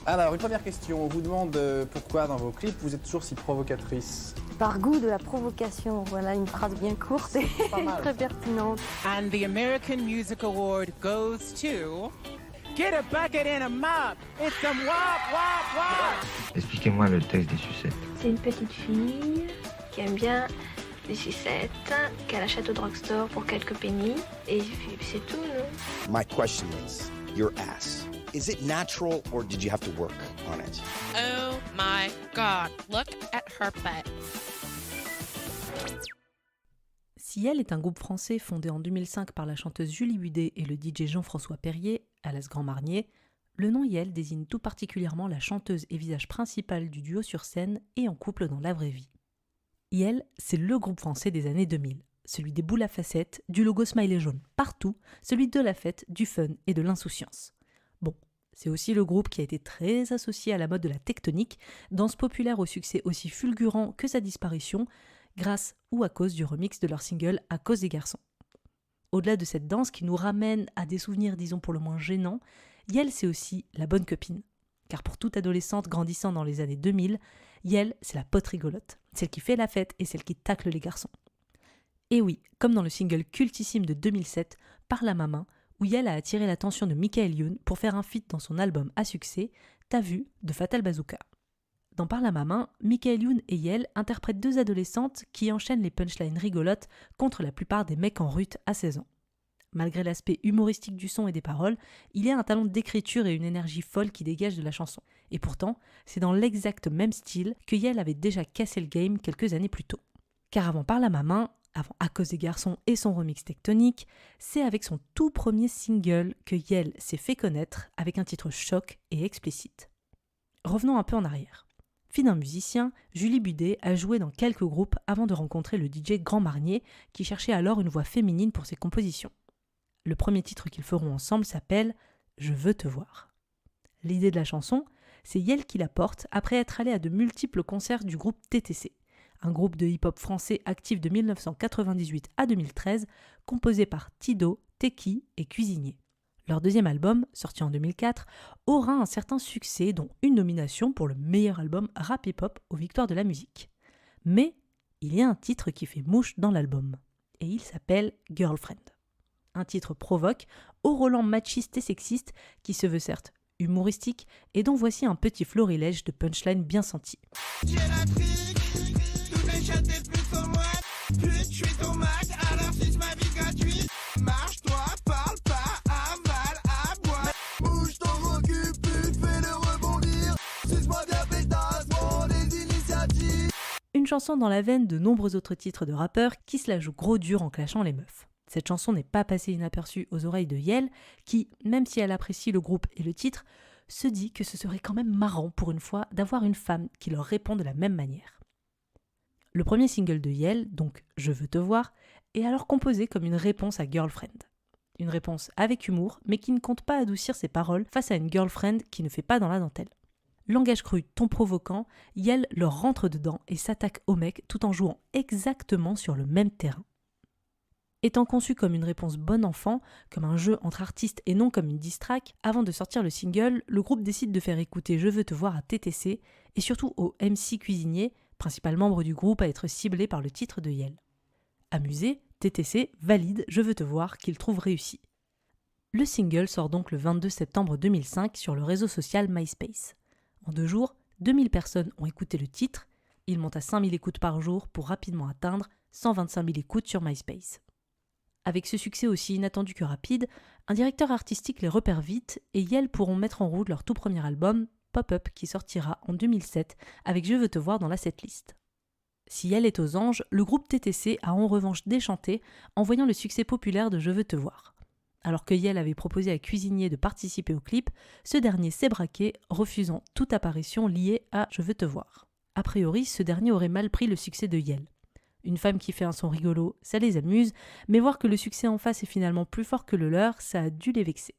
Alors, une première question. On vous demande pourquoi dans vos clips vous êtes toujours si provocatrice. Par goût de la provocation, voilà une phrase bien courte et Pas mal, très ça. pertinente. And the American Music Award goes to... Get a bucket and a mop! It's some wop, wop, wop! Expliquez-moi le texte des sucettes. C'est une petite fille qui aime bien les sucettes, qu'elle achète au drugstore pour quelques pennies, et c'est tout, non? My question is, your ass. Is it natural or did you have to work on it? Oh my God, look at her butt. Ciel est un groupe français fondé en 2005 par la chanteuse Julie Budet et le DJ Jean-François Perrier, alias Grand Marnier. Le nom Yel désigne tout particulièrement la chanteuse et visage principal du duo sur scène et en couple dans la vraie vie. Yel, c'est le groupe français des années 2000, celui des boules à facettes, du logo smiley jaune partout, celui de la fête, du fun et de l'insouciance. Bon, c'est aussi le groupe qui a été très associé à la mode de la tectonique, danse populaire au succès aussi fulgurant que sa disparition, grâce ou à cause du remix de leur single « À cause des garçons ». Au-delà de cette danse qui nous ramène à des souvenirs disons pour le moins gênants, Yel c'est aussi la bonne copine. Car pour toute adolescente grandissant dans les années 2000, Yel c'est la pote rigolote, celle qui fait la fête et celle qui tacle les garçons. Et oui, comme dans le single cultissime de 2007, Par la main, où Yel a attiré l'attention de Michael Youn pour faire un feat dans son album à succès, T'as vu de Fatal Bazooka. Dans Par la main, Michael Youn et Yel interprètent deux adolescentes qui enchaînent les punchlines rigolotes contre la plupart des mecs en rut à 16 ans. Malgré l'aspect humoristique du son et des paroles, il y a un talent d'écriture et une énergie folle qui dégage de la chanson. Et pourtant, c'est dans l'exact même style que Yel avait déjà cassé le game quelques années plus tôt. Car avant Par la main, avant À cause des garçons et son remix tectonique, c'est avec son tout premier single que Yel s'est fait connaître avec un titre choc et explicite. Revenons un peu en arrière. Fille d'un musicien, Julie Budet a joué dans quelques groupes avant de rencontrer le DJ Grand Marnier qui cherchait alors une voix féminine pour ses compositions. Le premier titre qu'ils feront ensemble s'appelle « Je veux te voir ». L'idée de la chanson, c'est Yel qui la porte après être allée à de multiples concerts du groupe TTC, un groupe de hip-hop français actif de 1998 à 2013, composé par Tido, Teki et Cuisinier. Leur deuxième album, sorti en 2004, aura un certain succès, dont une nomination pour le meilleur album rap hip-hop aux Victoires de la musique. Mais il y a un titre qui fait mouche dans l'album, et il s'appelle « Girlfriend ». Un titre provoque, au Roland machiste et sexiste, qui se veut certes humoristique, et dont voici un petit florilège de punchlines bien sentis. J'ai la trique, toutes les chattes et plus sur moi. Pute, je suis ton Mac, alors si ma vie gratuite. Marche-toi, parle pas, à mal, à boire. Bouge ton gros cul, pute, fais-le rebondir. Suce-moi bien pétasse, prends des initiatives. Une chanson dans la veine de nombreux autres titres de rappeurs qui se la jouent gros dur en clashant les meufs. Cette chanson n'est pas passée inaperçue aux oreilles de Yel, qui, même si elle apprécie le groupe et le titre, se dit que ce serait quand même marrant pour une fois d'avoir une femme qui leur répond de la même manière. Le premier single de Yel, donc « Je veux te voir », est alors composé comme une réponse à Girlfriend. Une réponse avec humour, mais qui ne compte pas adoucir ses paroles face à une girlfriend qui ne fait pas dans la dentelle. Langage cru, ton provoquant, Yel leur rentre dedans et s'attaque aux mecs tout en jouant exactement sur le même terrain. Étant conçu comme une réponse bon enfant, comme un jeu entre artistes et non comme une diss track, avant de sortir le single, le groupe décide de faire écouter Je veux te voir à TTC et surtout au MC Cuisinier, principal membre du groupe à être ciblé par le titre de Yel. Amusé, TTC valide Je veux te voir qu'il trouve réussi. Le single sort donc le 22 septembre 2005 sur le réseau social MySpace. En 2 jours, 2000 personnes ont écouté le titre, il monte à 5000 écoutes par jour pour rapidement atteindre 125 000 écoutes sur MySpace. Avec ce succès aussi inattendu que rapide, un directeur artistique les repère vite et Yel pourront mettre en route leur tout premier album, Pop-Up, qui sortira en 2007 avec Je veux te voir dans la setlist. Si Yel est aux anges, le groupe TTC a en revanche déchanté en voyant le succès populaire de Je veux te voir. Alors que Yel avait proposé à Cuisinier de participer au clip, ce dernier s'est braqué, refusant toute apparition liée à Je veux te voir. A priori, ce dernier aurait mal pris le succès de Yel. Une femme qui fait un son rigolo, ça les amuse, mais voir que le succès en face est finalement plus fort que le leur, ça a dû les vexer.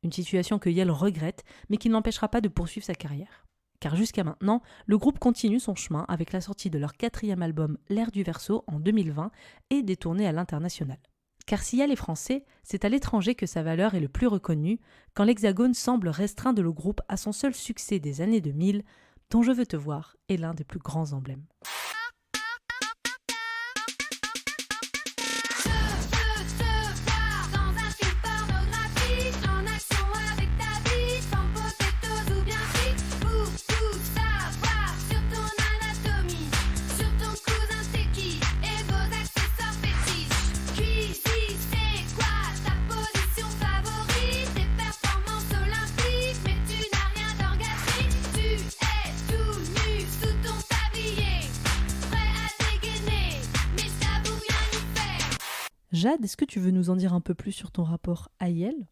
Une situation que Yel regrette, mais qui ne l'empêchera pas de poursuivre sa carrière. Car jusqu'à maintenant, le groupe continue son chemin avec la sortie de leur 4e album L'Air du Verseau en 2020 et des tournées à l'international. Car si Yael est français, c'est à l'étranger que sa valeur est le plus reconnue, quand l'Hexagone semble restreindre le groupe à son seul succès des années 2000, dont Je veux te voir est l'un des plus grands emblèmes. Jade, est-ce que tu veux nous en dire un peu plus sur ton rapport à Yael ?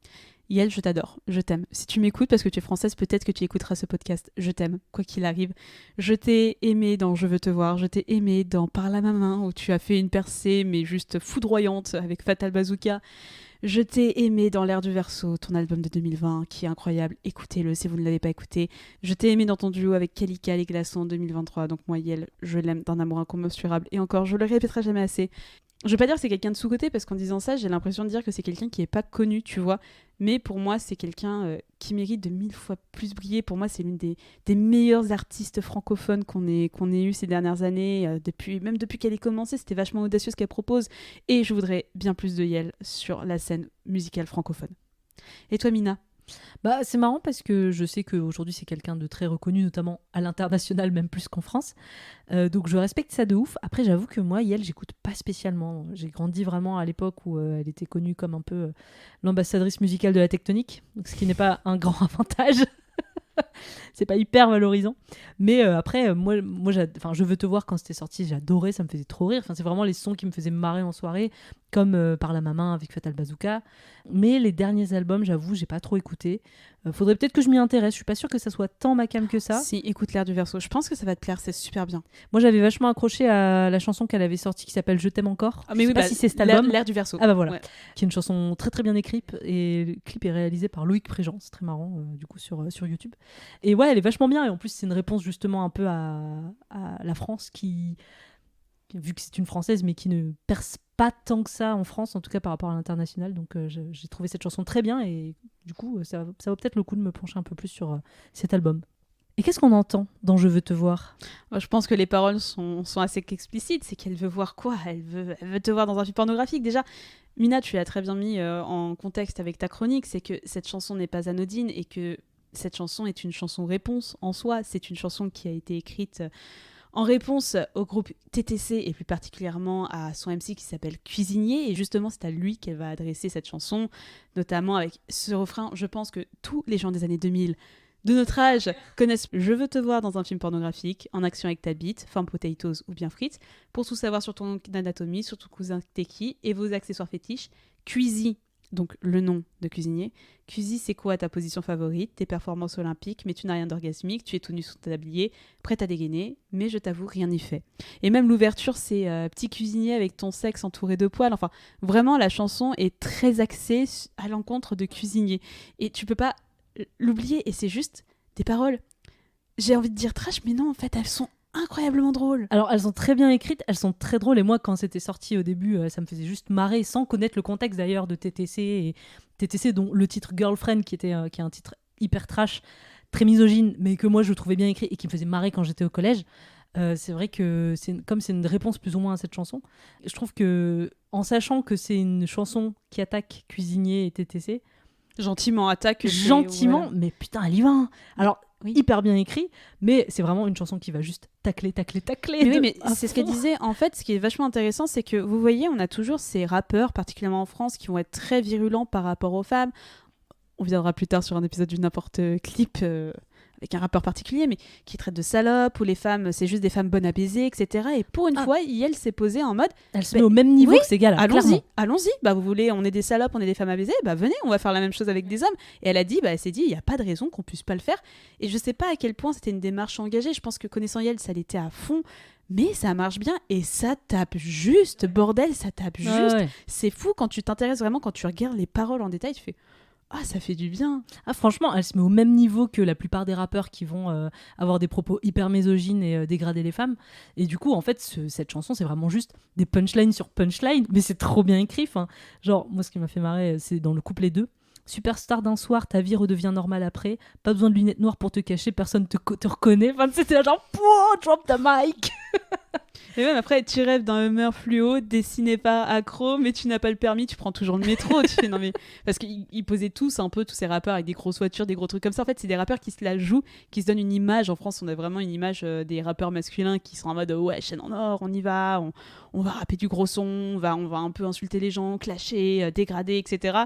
Yael, je t'adore, je t'aime. Si tu m'écoutes parce que tu es française, peut-être que tu écouteras ce podcast. Je t'aime, quoi qu'il arrive. Je t'ai aimé dans Je veux te voir, je t'ai aimé dans Parle à ma main, où tu as fait une percée, mais juste foudroyante avec Fatal Bazooka. Je t'ai aimé dans L'Air du Verseau, ton album de 2020, qui est incroyable. Écoutez-le si vous ne l'avez pas écouté. Je t'ai aimé dans ton duo avec Kalika Les Glaçons en 2023. Donc moi, Yael, je l'aime d'un amour incommensurable. Et encore, je le répéterai jamais assez. Je veux pas dire que c'est quelqu'un de sous-côté, parce qu'en disant ça, j'ai l'impression de dire que c'est quelqu'un qui est pas connu, tu vois. Mais pour moi, c'est quelqu'un qui mérite de 1000 fois plus briller. Pour moi, c'est l'une des meilleurs artistes francophones qu'on ait eu ces dernières années. Même depuis qu'elle est commencée, c'était vachement audacieux ce qu'elle propose. Et je voudrais bien plus de Yael sur la scène musicale francophone. Et toi, Mina ? Bah, c'est marrant parce que je sais qu'aujourd'hui c'est quelqu'un de très reconnu, notamment à l'international, même plus qu'en France. Donc je respecte ça de ouf. Après, j'avoue que moi, Yael, j'écoute pas spécialement. J'ai grandi vraiment à l'époque où elle était connue comme un peu l'ambassadrice musicale de la tectonique, donc ce qui n'est pas un grand avantage. C'est pas hyper valorisant. Mais après, moi Je veux te voir, quand c'était sorti, j'adorais, ça me faisait trop rire. Enfin, c'est vraiment les sons qui me faisaient marrer en soirée, comme Parle à ma main avec Fatal Bazooka. Mais les derniers albums, j'avoue, j'ai pas trop écouté. Faudrait peut-être que je m'y intéresse. Je suis pas sûre que ça soit tant ma came que ça. Si, écoute L'Air du Verseau. Je pense que ça va te plaire, c'est super bien. Moi, j'avais vachement accroché à la chanson qu'elle avait sortie qui s'appelle Je t'aime encore. Ah, mais je sais pas si c'est cet album. L'Air du Verseau. Ah bah voilà. Ouais. Qui est une chanson très très bien écrite, et le clip est réalisé par Loïc Préjean. C'est très marrant, du coup, sur YouTube. Et ouais, elle est vachement bien, et en plus c'est une réponse justement un peu à la France qui, vu que c'est une Française, mais qui ne perce pas tant que ça en France, en tout cas par rapport à l'international. Donc j'ai trouvé cette chanson très bien, et du coup ça vaut peut-être le coup de me pencher un peu plus sur cet album. Et qu'est-ce qu'on entend dans Je veux te voir ? Je pense que les paroles sont assez explicites. C'est qu'elle veut voir quoi ? Elle veut te voir dans un film pornographique. Déjà, Mina, tu l'as très bien mis en contexte avec ta chronique, c'est que cette chanson n'est pas anodine, et que cette chanson est une chanson réponse en soi. C'est une chanson qui a été écrite en réponse au groupe TTC, et plus particulièrement à son MC qui s'appelle Cuisinier. Et justement, c'est à lui qu'elle va adresser cette chanson, notamment avec ce refrain. Je pense que tous les gens des années 2000 de notre âge connaissent Je veux te voir dans un film pornographique, en action avec ta bite, forme potatoes ou bien frites, pour tout savoir sur ton anatomie, sur ton cousin t'es qui et vos accessoires fétiches. Cuisy, donc le nom de Cuisinier. Cuisy, c'est quoi ta position favorite, tes performances olympiques, mais tu n'as rien d'orgasmique, tu es tout nu sous ton tablier, prête à dégainer, mais je t'avoue, rien n'y fait. Et même l'ouverture, c'est petit cuisinier avec ton sexe entouré de poils. Enfin, vraiment, la chanson est très axée à l'encontre de Cuisinier. Et tu peux pas l'oublier, et c'est juste des paroles, j'ai envie de dire trash, mais non, en fait elles sont incroyablement drôles. Alors elles sont très bien écrites, elles sont très drôles, et moi quand c'était sorti au début, ça me faisait juste marrer, sans connaître le contexte d'ailleurs de TTC, et TTC dont le titre Girlfriend qui est un titre hyper trash, très misogyne, mais que moi je trouvais bien écrit et qui me faisait marrer quand j'étais au collège. C'est vrai que comme c'est une réponse plus ou moins à cette chanson, je trouve que en sachant que c'est une chanson qui attaque Cuisinier et TTC, gentiment attaque, voilà. Mais putain, elle y va, hein. Alors oui. Hyper bien écrit, mais c'est vraiment une chanson qui va juste tacler. Mais oui, mais c'est ce qu'elle disait. En fait, ce qui est vachement intéressant, c'est que vous voyez, on a toujours ces rappeurs, particulièrement en France, qui vont être très virulents par rapport aux femmes. On viendra plus tard sur un épisode du N'importe Clip avec un rappeur particulier, mais qui traite de salopes, où les femmes, c'est juste des femmes bonnes à baiser, etc. Et pour une fois, elle s'est posée en mode... Elle se met au même niveau que ces gars-là, allons-y. Bah, vous voulez, on est des salopes, on est des femmes à baiser, bah venez, on va faire la même chose avec des hommes. Et elle s'est dit, il n'y a pas de raison qu'on puisse pas le faire. Et je sais pas à quel point c'était une démarche engagée. Je pense que connaissant Yael, ça l'était à fond. Mais ça marche bien, et ça tape juste, bordel, ça tape juste. Ouais. C'est fou quand tu t'intéresses vraiment, quand tu regardes les paroles en détail, tu fais... Ah, ça fait du bien. Ah, franchement, elle se met au même niveau que la plupart des rappeurs qui vont avoir des propos hyper misogynes et dégrader les femmes. Et du coup, en fait, cette chanson, c'est vraiment juste des punchlines sur punchlines, mais c'est trop bien écrit. Genre, moi, ce qui m'a fait marrer, c'est dans le couplet 2. Superstar d'un soir, ta vie redevient normale après. Pas besoin de lunettes noires pour te cacher, personne te reconnaît. C'était genre, drop the mic. Et même après, tu rêves d'un Hummer fluo dessiné par Accro, mais tu n'as pas le permis, tu prends toujours le métro. Tu fais, non mais... Parce qu'ils posaient tous un peu, tous ces rappeurs avec des grosses voitures, des gros trucs comme ça. En fait, c'est des rappeurs qui se la jouent, qui se donnent une image. En France, on a vraiment une image des rappeurs masculins qui sont en mode ouais, chaîne en or, on y va, on va rapper du gros son, on va un peu insulter les gens, clasher, dégrader, etc.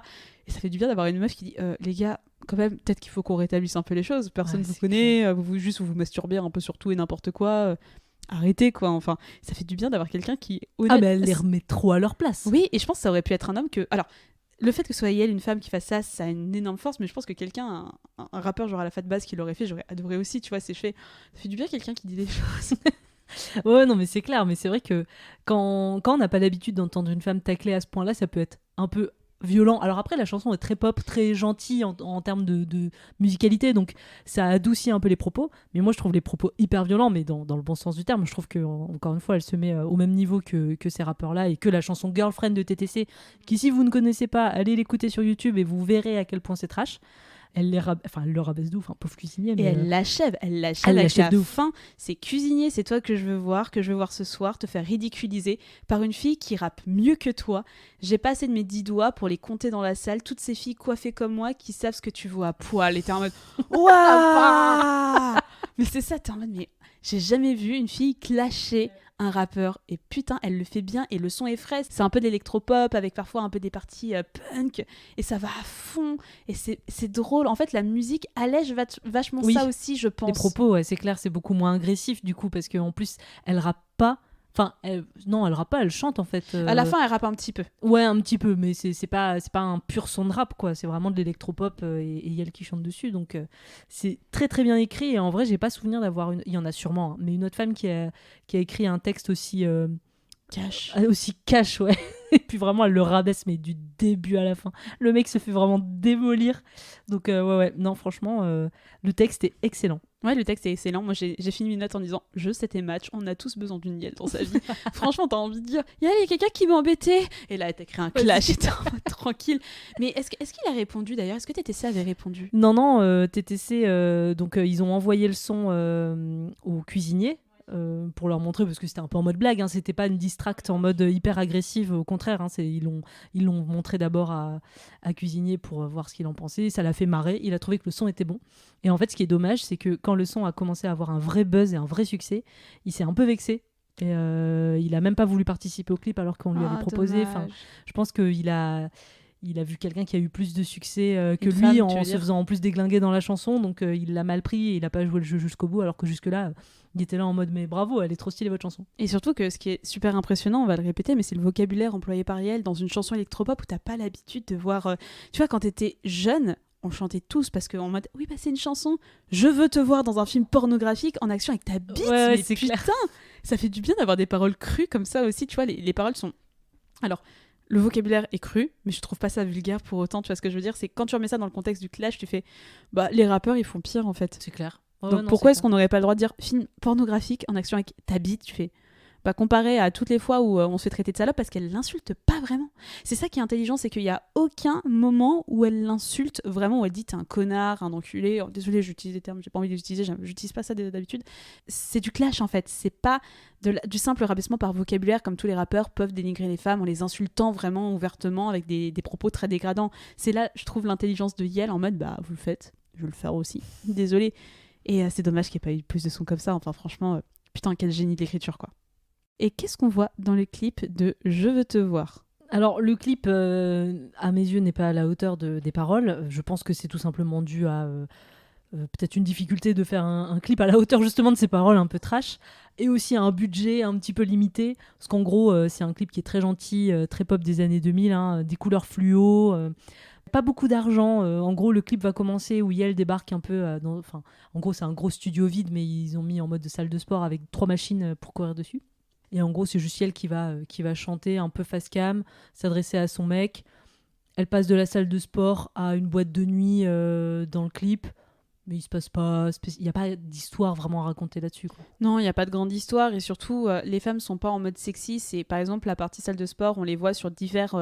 Et ça fait du bien d'avoir une meuf qui dit les gars, quand même, peut-être qu'il faut qu'on rétablisse un peu les choses. Personne ne vous connaît, vous vous masturbez un peu sur tout et n'importe quoi. Arrêtez quoi, enfin ça fait du bien d'avoir quelqu'un qui est honnête. Ah bah elle les remet trop à leur place. Oui, et je pense que ça aurait pu être un homme que... Alors, le fait que ce soit elle, une femme qui fasse ça, ça a une énorme force, mais je pense que quelqu'un, un rappeur genre à la Fat Bass qui l'aurait fait, j'aurais adoré aussi, tu vois, ça fait du bien quelqu'un qui dit des choses. Ouais, non mais c'est clair, mais c'est vrai que quand on n'a pas l'habitude d'entendre une femme tacler à ce point-là, ça peut être un peu violent. Alors après, la chanson est très pop, très gentille en termes de musicalité, donc ça adoucit un peu les propos. Mais moi, je trouve les propos hyper violents, mais dans le bon sens du terme. Je trouve que encore une fois, elle se met au même niveau que ces rappeurs-là et que la chanson Girlfriend de TTC, qui si vous ne connaissez pas, allez l'écouter sur YouTube et vous verrez à quel point c'est trash. Elle le rabaisse de ouf, un pauvre cuisinier. Mais et elle l'achève avec la fin. C'est cuisinier, c'est toi que je veux voir ce soir, te faire ridiculiser par une fille qui rappe mieux que toi. J'ai pas assez de mes 10 doigts pour les compter dans la salle. Toutes ces filles coiffées comme moi qui savent ce que tu vois à poil. Et t'es en mode waouh. Mais c'est ça, t'es en mode mais j'ai jamais vu une fille clasher un rappeur et putain elle le fait bien et le son est frais, c'est un peu d'électropop avec parfois un peu des parties punk et ça va à fond et c'est drôle, en fait la musique allège vachement ça aussi je pense. Les propos ouais, c'est clair, c'est beaucoup moins agressif du coup parce qu'en plus elle rappe pas. Enfin, elle rappe pas, elle chante en fait. À la fin, elle rappe un petit peu. Ouais, un petit peu, mais c'est pas un pur son de rap, quoi. C'est vraiment de l'électropop et Yel qui chante dessus. Donc, c'est très très bien écrit. Et en vrai, j'ai pas souvenir d'avoir une. Il y en a sûrement, hein, mais une autre femme qui a écrit un texte aussi. Cash. Aussi cash, ouais. Et puis vraiment, elle le rabaisse, mais du début à la fin. Le mec se fait vraiment démolir. Donc, ouais. Non, franchement, le texte est excellent. Ouais, le texte est excellent. Moi, j'ai fini mes notes en disant « Je, c'était match. On a tous besoin d'une Yel dans sa vie. » Franchement, t'as envie de dire « Il y a quelqu'un qui m'a embêté. » Et là, t'as créé un clash et t'es en mode tranquille. Mais est-ce qu'il a répondu d'ailleurs? Est-ce que TTC avait répondu? Non, TTC, donc ils ont envoyé le son au cuisinier. Pour leur montrer, parce que c'était un peu en mode blague, hein, c'était pas une distract en mode hyper agressive, au contraire, hein, ils l'ont montré d'abord à Cuisinier pour voir ce qu'il en pensait, ça l'a fait marrer, il a trouvé que le son était bon, et en fait ce qui est dommage c'est que quand le son a commencé à avoir un vrai buzz et un vrai succès, il s'est un peu vexé, et il a même pas voulu participer au clip alors qu'on lui avait proposé, enfin, je pense qu'il a vu quelqu'un qui a eu plus de succès que lui en se faisant en plus déglinguer dans la chanson, donc il l'a mal pris et il a pas joué le jeu jusqu'au bout, alors que jusque-là, il était là en mode mais bravo, elle est trop stylée votre chanson. Et surtout que ce qui est super impressionnant, on va le répéter, mais c'est le vocabulaire employé par Yael dans une chanson électropop où t'as pas l'habitude de voir... Tu vois, quand t'étais jeune, on chantait tous parce qu'en mode oui, bah c'est une chanson, je veux te voir dans un film pornographique en action avec ta bite, ouais, mais c'est putain clair. Ça fait du bien d'avoir des paroles crues comme ça aussi, tu vois, les paroles sont... Alors... Le vocabulaire est cru, mais je trouve pas ça vulgaire pour autant, tu vois ce que je veux dire, c'est que quand tu remets ça dans le contexte du clash, tu fais bah les rappeurs ils font pire en fait. C'est clair. Donc pourquoi est-ce qu'on n'aurait pas le droit de dire film pornographique en action avec ta bite, tu fais bah comparé à toutes les fois où on se fait traiter de salope, parce qu'elle l'insulte pas vraiment. C'est ça qui est intelligent, c'est qu'il y a aucun moment où elle l'insulte vraiment, où elle dit t'es un connard, un enculé. Oh, désolé, j'utilise des termes, j'ai pas envie de les utiliser, j'utilise pas ça d'habitude. C'est du clash en fait, c'est pas du simple rabaissement par vocabulaire comme tous les rappeurs peuvent dénigrer les femmes en les insultant vraiment ouvertement avec des propos très dégradants. C'est là, je trouve, l'intelligence de Yael en mode bah vous le faites, je vais le faire aussi. Désolé. Et c'est dommage qu'il n'y ait pas eu plus de sons comme ça. Enfin franchement, putain quel génie d'écriture quoi. Et qu'est-ce qu'on voit dans le clip de Je veux te voir? Alors le clip, à mes yeux, n'est pas à la hauteur des paroles. Je pense que c'est tout simplement dû à peut-être une difficulté de faire un clip à la hauteur justement de ces paroles un peu trash, et aussi à un budget un petit peu limité, parce qu'en gros c'est un clip qui est très gentil, très pop des années 2000, hein, des couleurs fluo, pas beaucoup d'argent. En gros le clip va commencer où Yael débarque un peu en gros c'est un gros studio vide, mais ils ont mis en mode de salle de sport avec 3 machines pour courir dessus. Et en gros, c'est juste Yael qui va chanter un peu face cam, s'adresser à son mec. Elle passe de la salle de sport à une boîte de nuit dans le clip. Mais il se passe pas, il y a pas d'histoire vraiment à raconter là-dessus, quoi. Non, il n'y a pas de grande histoire et surtout, les femmes sont pas en mode sexy. C'est par exemple la partie salle de sport, on les voit sur divers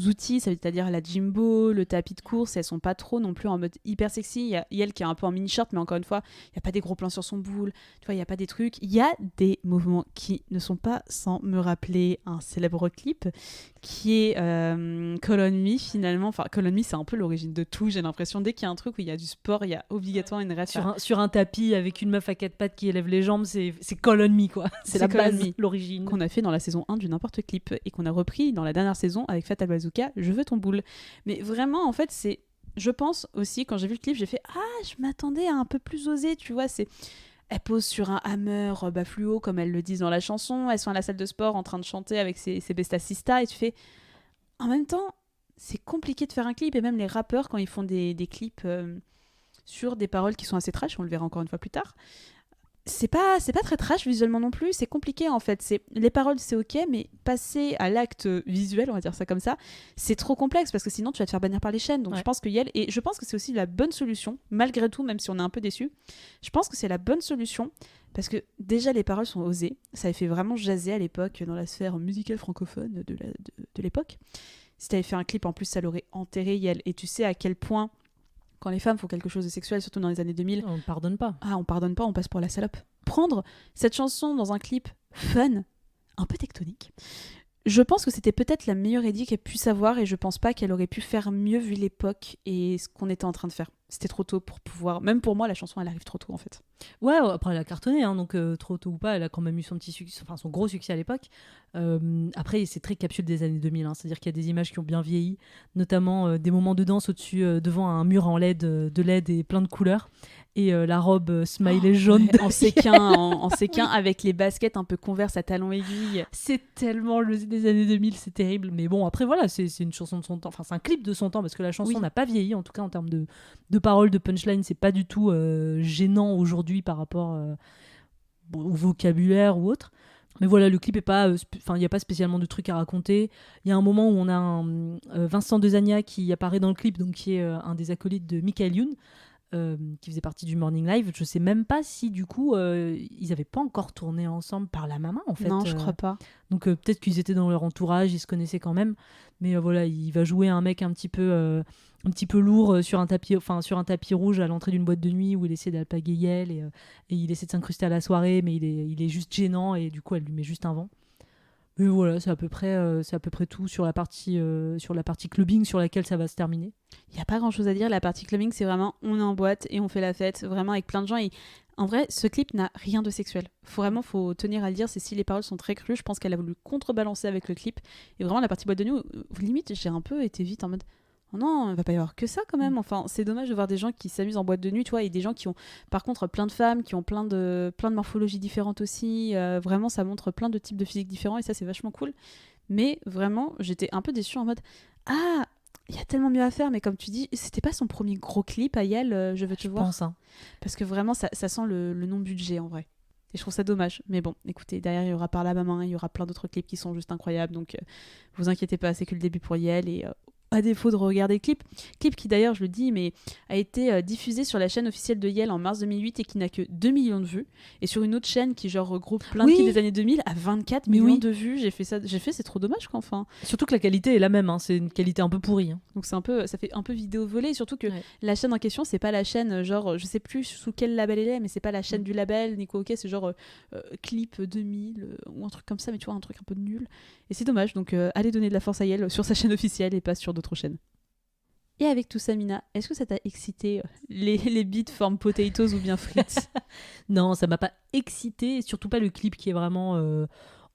outils, c'est-à-dire la Jimbo, le tapis de course. Elles sont pas trop non plus en mode hyper sexy. Il y a elle qui est un peu en mini-shirt, mais encore une fois, il n'y a pas des gros plans sur son boule. Tu vois, il n'y a pas des trucs. Il y a des mouvements qui ne sont pas sans me rappeler un célèbre clip qui est Call on Me finalement. Enfin, Call on Me, c'est un peu l'origine de tout. J'ai l'impression, dès qu'il y a un truc où il y a du sport, il y a obligatoirement une ref. Sur un tapis avec une meuf à 4 pattes qui élève les jambes, c'est Call on Me, quoi. C'est la Call on base, Me. l'origine. Qu'on a fait dans la saison 1 du N'importe Clip et qu'on a repris dans la dernière saison avec Fatal Bazooka, Je veux ton boule. Mais vraiment, en fait, c'est... Je pense aussi, quand j'ai vu le clip, j'ai fait « Ah, je m'attendais à un peu plus osé, tu vois, c'est... » Elle pose sur un hammer fluo, comme elles le disent dans la chanson. Elles sont à la salle de sport en train de chanter avec ses bestasista. Et tu fais... En même temps, c'est compliqué de faire un clip. Et même les rappeurs, quand ils font des clips sur des paroles qui sont assez trash, on le verra encore une fois plus tard, c'est pas très trash visuellement non plus. C'est compliqué, en fait. Les paroles, c'est ok, mais passer à l'acte visuel, on va dire ça comme ça, c'est trop complexe parce que sinon, tu vas te faire bannir par les chaînes. Donc Ouais. je pense que Yel... Et je pense que c'est aussi la bonne solution, malgré tout, même si on est un peu déçu. Je pense que c'est la bonne solution parce que déjà, les paroles sont osées. Ça avait fait vraiment jaser à l'époque dans la sphère musicale francophone de l'époque. Si t'avais fait un clip, en plus, ça l'aurait enterré, Yel. Et tu sais à quel point, quand les femmes font quelque chose de sexuel, surtout dans les années 2000, On ne pardonne pas. on pardonne pas, on passe pour la salope. Prendre cette chanson dans un clip fun, un peu tectonique, je pense que c'était peut-être la meilleure idée qu'elle puisse avoir et je pense pas qu'elle aurait pu faire mieux vu l'époque et ce qu'on était en train de faire. C'était trop tôt pour pouvoir... Même pour moi, la chanson, elle arrive trop tôt, en fait. Ouais, après elle a cartonné, hein, donc trop tôt ou pas, elle a quand même eu son petit succès, enfin son gros succès à l'époque. Après, c'est très capsule des années 2000, hein, c'est-à-dire qu'il y a des images qui ont bien vieilli, notamment des moments de danse au-dessus, devant un mur en LED, de LED et plein de couleurs, et la robe smiley jaune Ouais, en séquin, en séquin Oui. avec les baskets un peu Converse à talons aiguilles. C'est tellement des années 2000, c'est terrible. Mais bon, après voilà, c'est une chanson de son temps. Enfin, c'est un clip de son temps parce que la chanson Oui. n'a pas vieilli, en tout cas en termes de paroles, de punchline. C'est pas du tout gênant aujourd'hui par rapport au vocabulaire ou autre. Mais voilà, le clip est pas... Enfin, il n'y a pas spécialement de trucs à raconter. Il y a un moment où on a Vincent Dezania qui apparaît dans le clip, donc qui est un des acolytes de Michael Youn. Qui faisait partie du Morning Live. Je sais même pas si du coup ils avaient pas encore tourné ensemble par la maman en fait. Non, je crois pas. Donc peut-être qu'ils étaient dans leur entourage, ils se connaissaient quand même. Mais voilà, il va jouer un mec un petit peu lourd sur un tapis rouge à l'entrée d'une boîte de nuit où il essaie d'alpaguer Yel et il essaie de s'incruster à la soirée, mais il est juste gênant et du coup elle lui met juste un vent. Mais voilà, c'est à peu près tout sur la partie clubbing sur laquelle ça va se terminer. Il n'y a pas grand-chose à dire. La partie clubbing, c'est vraiment on est en boîte et on fait la fête, vraiment avec plein de gens. Et en vrai, ce clip n'a rien de sexuel. Faut tenir à le dire. C'est si les paroles sont très crues, je pense qu'elle a voulu contrebalancer avec le clip. Et vraiment, la partie boîte de nuit, limite, j'ai un peu été vite en mode... Oh non, il va pas y avoir que ça quand même. Enfin, c'est dommage de voir des gens qui s'amusent en boîte de nuit, tu vois, et des gens qui ont, par contre, plein de femmes, qui ont plein de morphologies différentes aussi. Vraiment, ça montre plein de types de physiques différents et ça, c'est vachement cool. Mais vraiment, j'étais un peu déçue en mode ah, il y a tellement mieux à faire. Mais comme tu dis, c'était pas son premier gros clip à Yel, Je veux te voir. Je pense, hein. Parce que vraiment, ça sent le non-budget en vrai. Et je trouve ça dommage. Mais bon, écoutez, derrière, il y aura Par la main, il y aura plein d'autres clips qui sont juste incroyables. Donc, vous inquiétez pas, c'est que le début pour Yel et. À défaut de regarder le clip qui d'ailleurs, je le dis, mais a été diffusé sur la chaîne officielle de Yel en mars 2008 et qui n'a que 2 millions de vues. Et sur une autre chaîne qui genre regroupe plein de clips des années 2000 à 24 millions de vues. J'ai fait, c'est trop dommage quoi, enfin. Surtout que la qualité est la même, hein. C'est une qualité un peu pourrie. Hein. Donc ça fait un peu vidéo volée, surtout que la chaîne en question, c'est pas la chaîne genre, je sais plus sous quel label elle est, mais c'est pas la chaîne du label, Nico OK, c'est genre Clip 2000 ou un truc comme ça, mais tu vois, un truc un peu nul. Et c'est dommage, donc allez donner de la force à Yel sur sa chaîne officielle et pas sur d'autres chaînes. Et avec tout ça, Mina, est-ce que ça t'a excité les beats forme potatoes ou bien frites? Non, ça m'a pas excité, surtout pas le clip qui est vraiment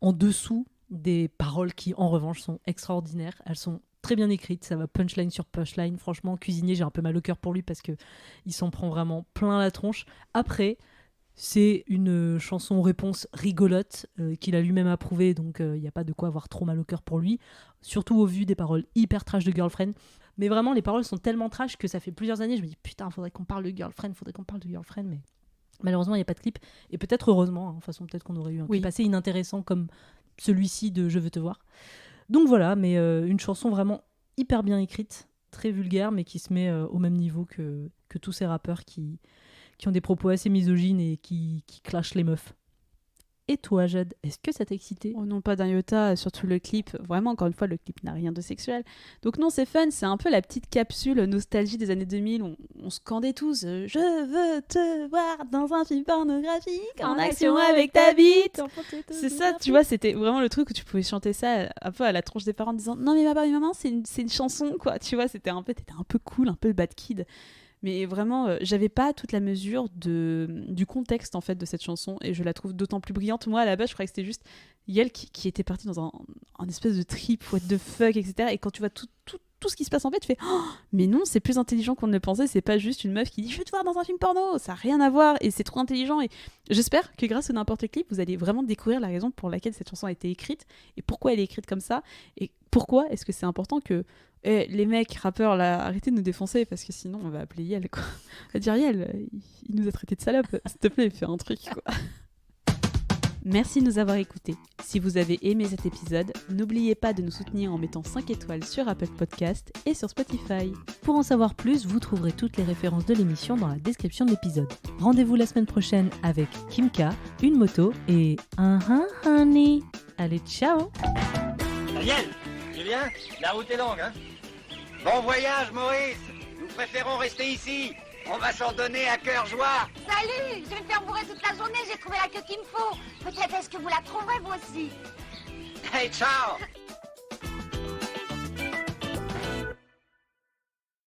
en dessous des paroles qui, en revanche, sont extraordinaires. Elles sont très bien écrites, ça va punchline sur punchline. Franchement, Cuisinier, j'ai un peu mal au cœur pour lui parce que il s'en prend vraiment plein la tronche. Après, c'est une chanson réponse rigolote qu'il a lui-même approuvée, donc il n'y a pas de quoi avoir trop mal au cœur pour lui, surtout au vu des paroles hyper trash de Girlfriend. Mais vraiment, les paroles sont tellement trash que ça fait plusieurs années, je me dis putain, faudrait qu'on parle de Girlfriend, mais malheureusement, il n'y a pas de clip. Et peut-être heureusement, hein, de toute façon, peut-être qu'on aurait eu un clip assez inintéressant comme celui-ci de Je veux te voir. Donc voilà, mais une chanson vraiment hyper bien écrite, très vulgaire, mais qui se met au même niveau que tous ces rappeurs qui ont des propos assez misogynes et qui clashent les meufs. Et toi, Jade, est-ce que ça t'a excité ? Oh non, pas d'un iota, surtout le clip. Vraiment, encore une fois, le clip n'a rien de sexuel. Donc non, c'est fun, c'est un peu la petite capsule nostalgie des années 2000. On scandait tous « Je veux te voir dans un film pornographique, en action avec ta bite !» C'est ça, tu vois, c'était vraiment le truc où tu pouvais chanter ça un peu à la tronche des parents en disant « Non mais papa et maman, c'est une chanson, quoi !» Tu vois, t'étais un peu cool, un peu bad kid. Mais vraiment, j'avais pas toute la mesure du contexte en fait de cette chanson et je la trouve d'autant plus brillante. Moi, à la base, je croyais que c'était juste Yael qui était partie dans un espèce de trip, what the fuck, etc. Et quand tu vois tout ce qui se passe en fait, tu fais oh, mais non, c'est plus intelligent qu'on ne le pensait. C'est pas juste une meuf qui dit je veux te voir dans un film porno, ça a rien à voir et c'est trop intelligent. Et j'espère que grâce à n'importe clip, vous allez vraiment découvrir la raison pour laquelle cette chanson a été écrite et pourquoi elle est écrite comme ça et pourquoi est-ce que c'est important que les mecs rappeurs là, arrêtez de nous défoncer parce que sinon on va appeler Yael quoi. On va dire Yael, il nous a traité de salope, s'il te plaît, fais un truc quoi. Merci de nous avoir écoutés. Si vous avez aimé cet épisode, n'oubliez pas de nous soutenir en mettant 5 étoiles sur Apple Podcast et sur Spotify. Pour en savoir plus, vous trouverez toutes les références de l'émission dans la description de l'épisode. Rendez-vous la semaine prochaine avec Kimka, une moto et un honey. Allez, ciao. Daniel, tu viens ? La route est longue, hein ? Bon voyage, Maurice. Nous préférons rester ici. On va s'en donner à cœur joie. Salut, je vais me faire bourrer toute la journée, j'ai trouvé la queue qu'il me faut. Peut-être est-ce que vous la trouverez vous aussi. Hey, ciao.